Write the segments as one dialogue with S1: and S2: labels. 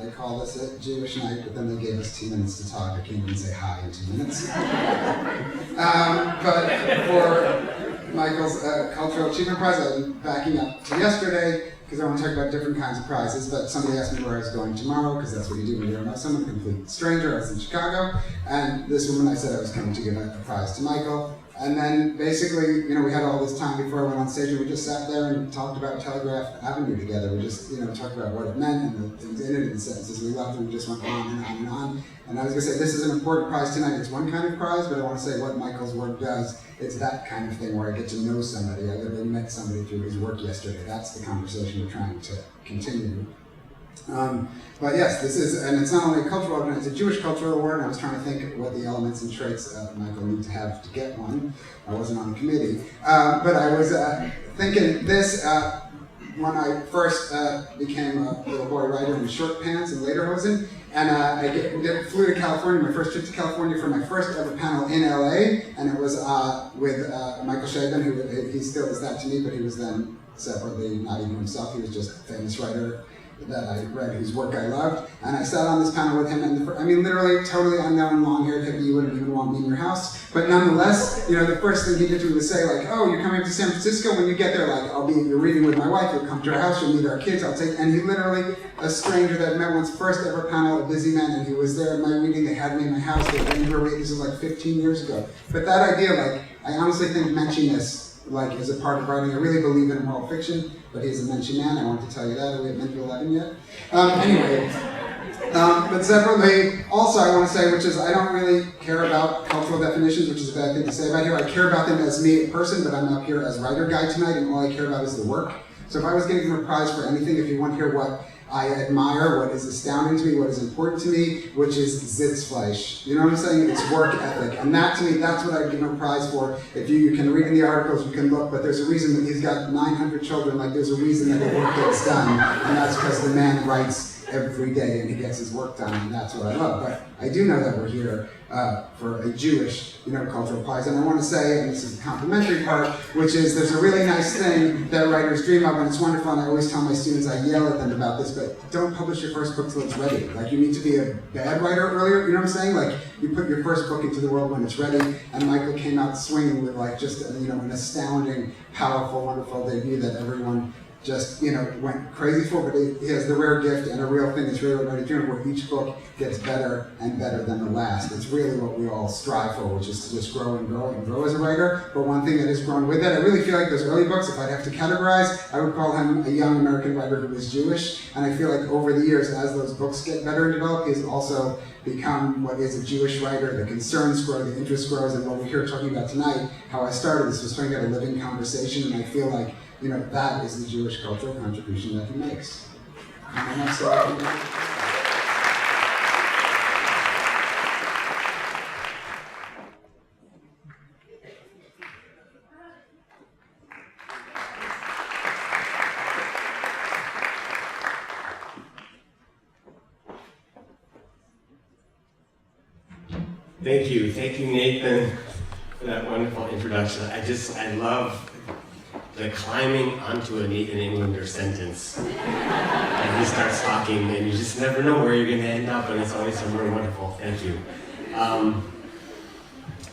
S1: They call this a Jewish night, but then they gave us 2 minutes to talk. I can't even say hi in 2 minutes. But for Michael's Cultural Achievement Prize, I'm backing up to yesterday because I want to talk about different kinds of prizes, but somebody asked me where I was going tomorrow, because that's what you do when you don't know someone, a complete stranger. I was in Chicago, and this woman, I said I was coming to give a prize to Michael. And then basically, we had all this time before I went on stage, and we just sat there and talked about Telegraph Avenue together. We just, talked about what it meant and the things in it and sentences we loved, and we just went on and on and on. And I was going to say, this is an important prize tonight. It's one kind of prize, but I want to say what Michael's work does. It's that kind of thing where I get to know somebody. I literally met somebody through his work yesterday. That's the conversation we're trying to continue. But yes, this is, and it's not only a cultural award, it's a Jewish cultural award, and I was trying to think what the elements and traits Michael need to have to get one. I wasn't on the committee. But I was thinking this, when I first became a little boy writer in short pants and lederhosen, and I flew to California, my first trip to California for my first ever panel in LA, and it was with Michael Chabon, who he still is that to me, but he was then separately, not even himself, he was just a famous writer that I read, whose work I loved, and I sat on this panel with him, and literally totally unknown, long-haired hippie, you wouldn't even want me in your house, but nonetheless, the first thing he did to me was say, like, oh, you're coming up to San Francisco, when you get there, like, you're reading with my wife, you'll come to our house, you'll meet our kids, and he literally, a stranger that I met once, first ever panel, a busy man, and he was there at my reading, they had me in my house, they arranged for a reading, this was like 15 years ago, but that idea, like, I honestly think mentioniness, like, is a part of writing. I really believe in moral fiction, but he's a mention man. I want to tell you that. Are we at minute 11 yet? Anyway, but separately, also I want to say, which is I don't really care about cultural definitions, which is a bad thing to say about here. I care about them as me, a person, but I'm up here as writer guy tonight, and all I care about is the work. So if I was giving him a prize for anything, if you want to hear what I admire, what is astounding to me, what is important to me, which is Sitzfleisch. You know what I'm saying? It's work ethic. And that, to me, that's what I'd give him a prize for. If you can read in the articles, you can look, but there's a reason that he's got 900 children, like there's a reason that the work gets done, and that's because the man writes every day and he gets his work done, and that's what I love. But I do know that we're here for a Jewish, cultural prize, and I want to say, and this is the complimentary part, which is there's a really nice thing that writers dream of, and it's wonderful, and I always tell my students, I yell at them about this, but don't publish your first book till it's ready. Like, you need to be a bad writer earlier, you know what I'm saying? Like, you put your first book into the world when it's ready, and Michael came out swinging with, like, just, an astounding, powerful, wonderful debut that everyone just, went crazy for, but he has the rare gift and a real thing that's really what I do, where each book gets better and better than the last. It's really what we all strive for, which is to just grow and grow and grow as a writer. But one thing that has grown with that, I really feel like those early books, if I'd have to categorize, I would call him a young American writer who was Jewish. And I feel like over the years, as those books get better and develop, he's also become what is a Jewish writer. The concerns grow, the interest grows, and what we're here talking about tonight, how I started this was trying to get a living conversation, and I feel like that is the Jewish cultural contribution that he makes.
S2: Thank you, Nathan, for that wonderful introduction. I love the climbing onto an Englander sentence. And he starts talking, and you just never know where you're going to end up, and it's always somewhere wonderful. Thank you.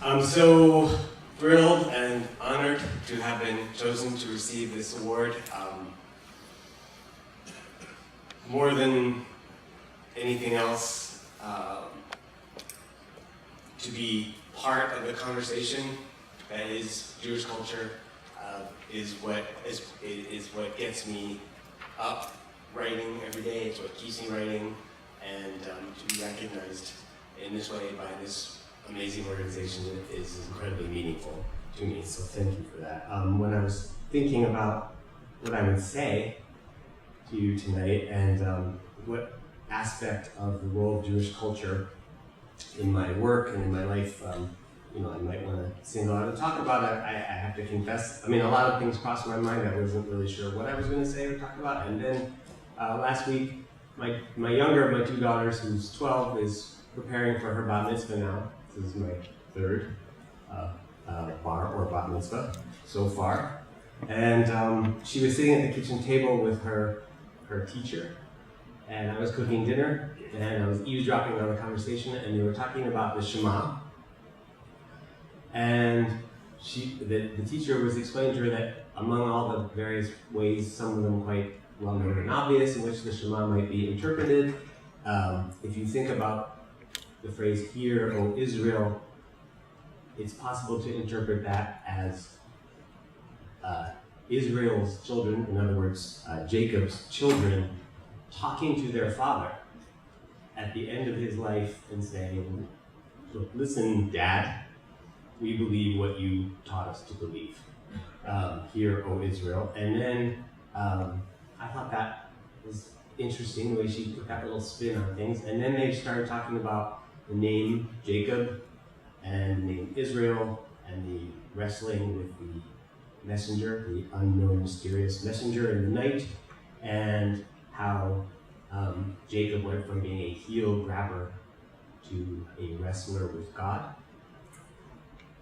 S2: I'm so thrilled and honored to have been chosen to receive this award. More than anything else, to be part of the conversation that is Jewish culture is what gets me up writing every day. It's what keeps me writing, and to be recognized in this way by this amazing organization is incredibly meaningful to me. So thank you for that. When I was thinking about what I would say to you tonight and what aspect of the role of Jewish culture in my work and in my life, I might want to single out and talk about it. I have to confess, a lot of things crossed my mind. I wasn't really sure what I was going to say or talk about. And then last week, my younger of my two daughters, who's 12, is preparing for her bat mitzvah now. This is my third bar or bat mitzvah so far. And she was sitting at the kitchen table with her teacher. and I was cooking dinner, and I was eavesdropping on the conversation, and they were talking about the Shema. And the teacher was explaining to her that among all the various ways, some of them quite well known and obvious, in which the Shema might be interpreted, if you think about the phrase, "Hear, O Israel," it's possible to interpret that as Israel's children, in other words, Jacob's children, talking to their father at the end of his life and saying, "Look, listen, Dad, we believe what you taught us to believe. Hear, O Israel." And then I thought that was interesting, the way she put that little spin on things. And then they started talking about the name Jacob and the name Israel and the wrestling with the messenger, the unknown, mysterious messenger in the night, and how Jacob went from being a heel grabber to a wrestler with God.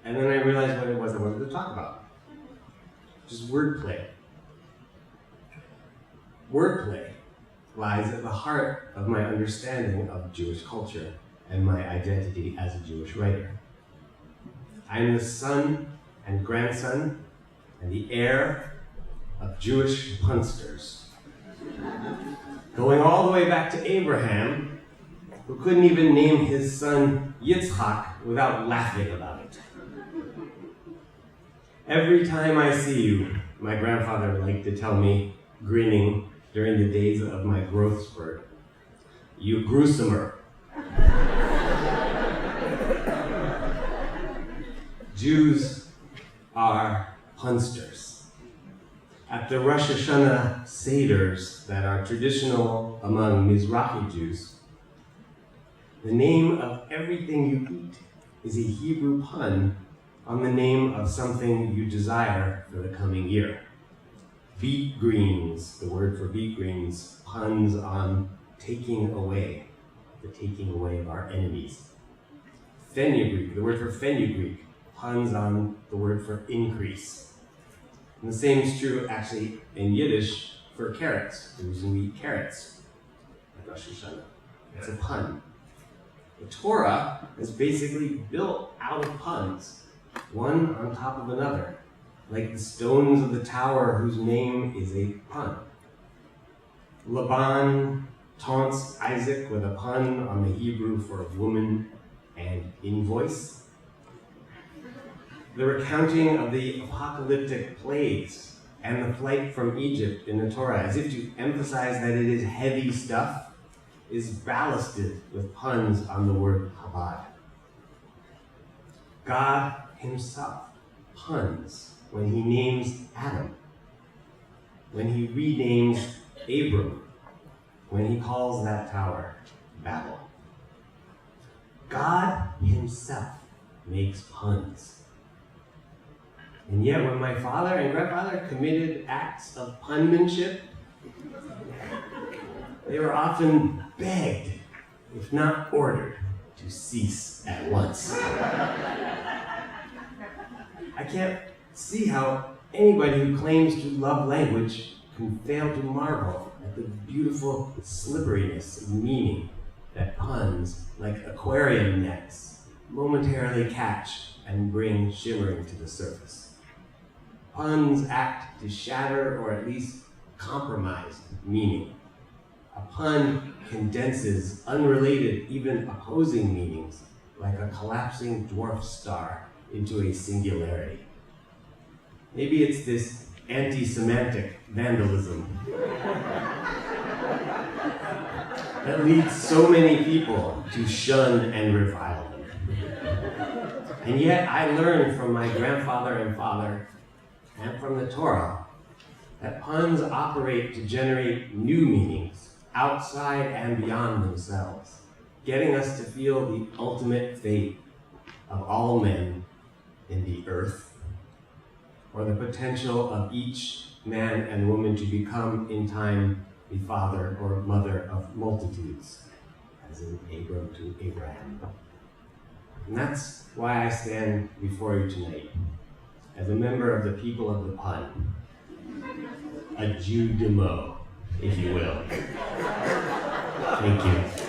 S2: And then I realized what it was I wanted to talk about. Just wordplay. Wordplay lies at the heart of my understanding of Jewish culture and my identity as a Jewish writer. I am the son and grandson and the heir of Jewish punsters, going all the way back to Abraham, who couldn't even name his son Yitzchak without laughing about it. Every time I see you, my grandfather liked to tell me, grinning during the days of my growth spurt, "You gruesomer." Jews are punsters. At the Rosh Hashanah Seders that are traditional among Mizrahi Jews, the name of everything you eat is a Hebrew pun on the name of something you desire for the coming year. Beet greens, the word for beet greens, puns on taking away, the taking away of our enemies. Fenugreek, the word for fenugreek, puns on the word for increase. And the same is true actually in Yiddish for carrots. The reason we eat carrots at Rosh Hashanah. It's a pun. The Torah is basically built out of puns, one on top of another, like the stones of the tower whose name is a pun. Laban taunts Isaac with a pun on the Hebrew for woman and invoice. The recounting of the apocalyptic plagues and the flight from Egypt in the Torah, as if to emphasize that it is heavy stuff, is ballasted with puns on the word Chabad. God himself puns when he names Adam, when he renames Abram, when he calls that tower Babel. God himself makes puns. And yet when my father and grandfather committed acts of punmanship, they were often begged, if not ordered, to cease at once. I can't see how anybody who claims to love language can fail to marvel at the beautiful slipperiness of meaning that puns, like aquarium nets, momentarily catch and bring shimmering to the surface. Puns act to shatter or at least compromise meaning. A pun condenses unrelated, even opposing meanings, like a collapsing dwarf star into a singularity. Maybe it's this anti-semantic vandalism that leads so many people to shun and revile them. And yet I learned from my grandfather and father, and from the Torah, that puns operate to generate new meanings outside and beyond themselves, getting us to feel the ultimate fate of all men in the earth, or the potential of each man and woman to become in time the father or mother of multitudes, as in Abram to Abraham. And that's why I stand before you tonight, as a member of the people of the pun, a Jew demo, if you will.
S3: Thank you.